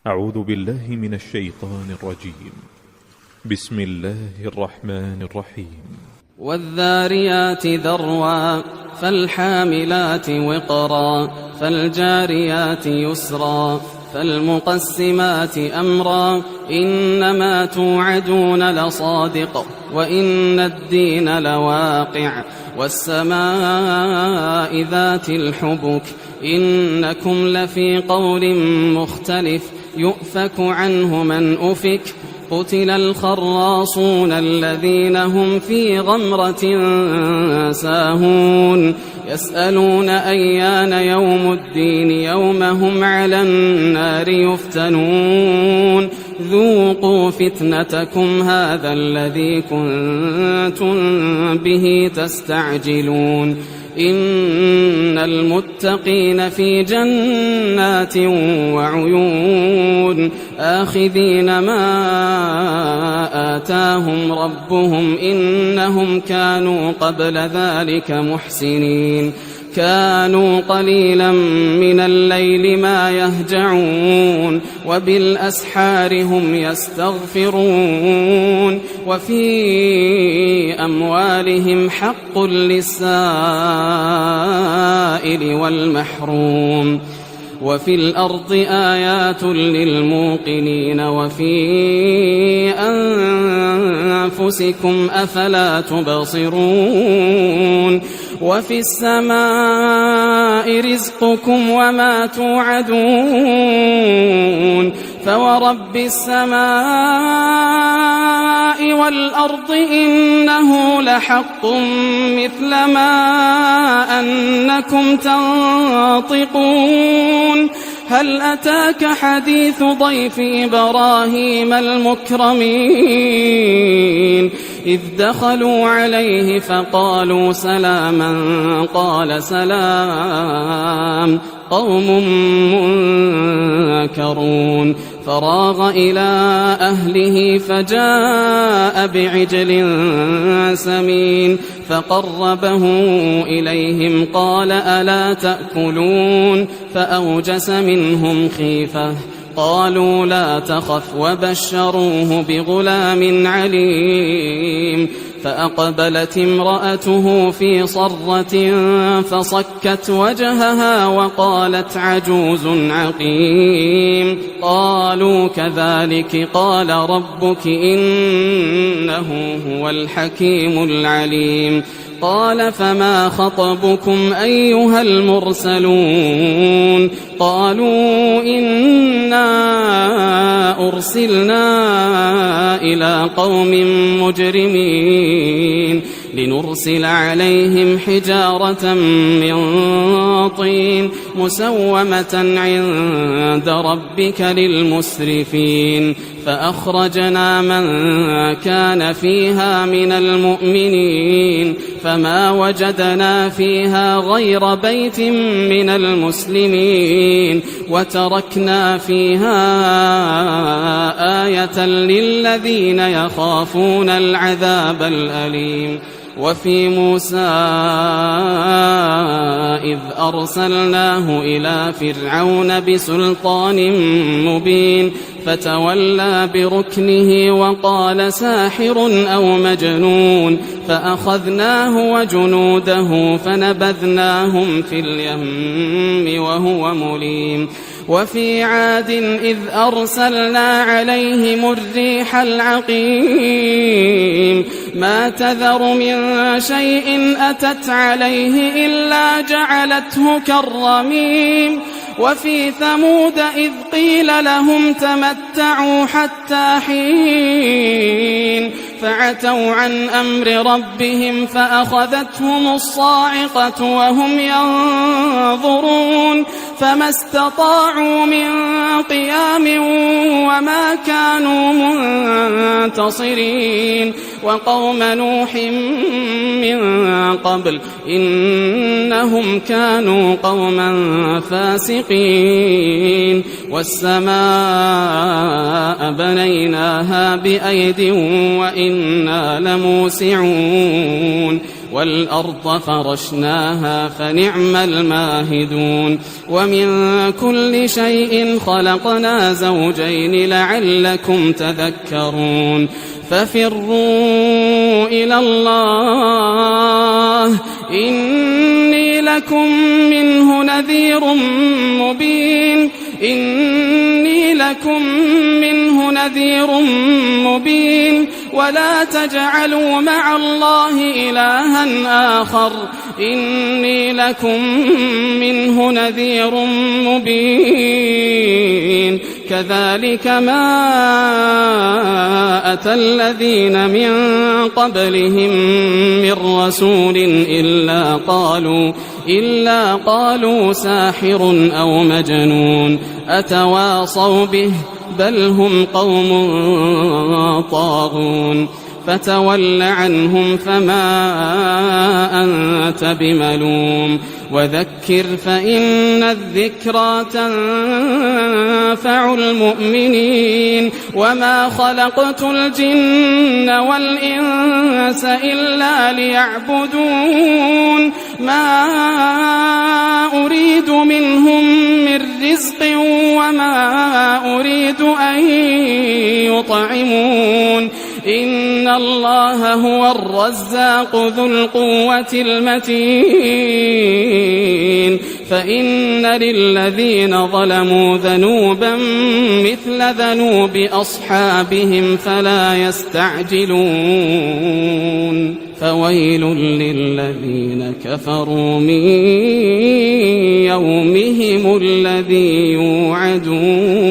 أعوذ بالله من الشيطان الرجيم. بسم الله الرحمن الرحيم. والذاريات ذروا فالحاملات وقرا فالجاريات يسرا فالمقسمات أمرا إنما توعدون لصادق وإن الدين لواقع والسماء ذات الحبك إنكم لفي قول مختلف يؤفك عنه من أفك قتل الخراصون الذين هم في غمرة ساهون يسألون أيان يوم الدين يوم هم على النار يفتنون ذوقوا فتنتكم هذا الذي كنتم به تستعجلون إن المتقين في جنات وعيون آخذين ما آتاهم ربهم إنهم كانوا قبل ذلك محسنين كانوا قليلا من الليل ما يهجعون وبالأسحار هم يستغفرون وفي أموالهم حق للسائل والمحروم وفي الأرض آيات للموقنين وفي أنفسكم أفلا تبصرون وفي السماء رزقكم وما توعدون فورب السماء والأرض إنه لحق مثل ما أنكم تنطقون هل أتاك حديث ضيف إبراهيم المكرمين إذ دخلوا عليه فقالوا سلاما قال سلام قوم منكرون فراغ إلى أهله فجاء بعجل سمين فقربه إليهم قال ألا تأكلون فأوجس منهم خيفة قالوا لا تخف وبشروه بغلام عليم فأقبلت امرأته في صرة فصكت وجهها وقالت عجوز عقيم قالوا كذلك قال ربك إنه هو الحكيم العليم قال فما خطبكم أيها المرسلون قالوا إنا أرسلنا إلى قوم مجرمين لنرسل عليهم حجارة من طين مسومة عند ربك للمسرفين فأخرجنا من كان فيها من المؤمنين فما وجدنا فيها غير بيت من المسلمين وتركنا فيها آية للذين يخافون العذاب الأليم وفي موسى إذ أرسلناه إلى فرعون بسلطان مبين فتولى بركنه وقال ساحر أو مجنون فأخذناه وجنوده فنبذناهم في اليم وهو مليم وفي عاد إذ أرسلنا عليهم الريح العقيم ما تذر من شيء أتت عليه إلا جعلته كالرميم وفي ثمود إذ قيل لهم تمتعوا حتى حين فعتوا عن أمر ربهم فأخذتهم الصاعقة وهم ينظرون فما استطاعوا من قيام وما كانوا منتصرين وقوم نوح من قبل إنهم كانوا قوما فاسقين والسماء بنيناها بأيد وإنا لموسعون والأرض فرشناها فنعم الماهدون ومن كل شيء خلقنا زوجين لعلكم تذكرون ففروا إلى الله إني لكم منه نذير مبين ولا تجعلوا مع الله إلها آخر إني لكم منه نذير مبين كذلك ما أتى الذين من قبلهم من رسول إلا قالوا ساحر أو مجنون أتواصوا به بل هم قوم طاغون فتول عنهم فما أنت بملوم وذكر فإن الذكرى تنفع المؤمنين وما خلقت الجن والإنس إلا ليعبدون ما أريد منهم من رزق وما أريد أن يطعمون إن الله هو الرزاق ذو القوة المتين فإن للذين ظلموا ذنوبا مثل ذنوب أصحابهم فلا يستعجلون فويل للذين كفروا من يومهم الذي يوعدون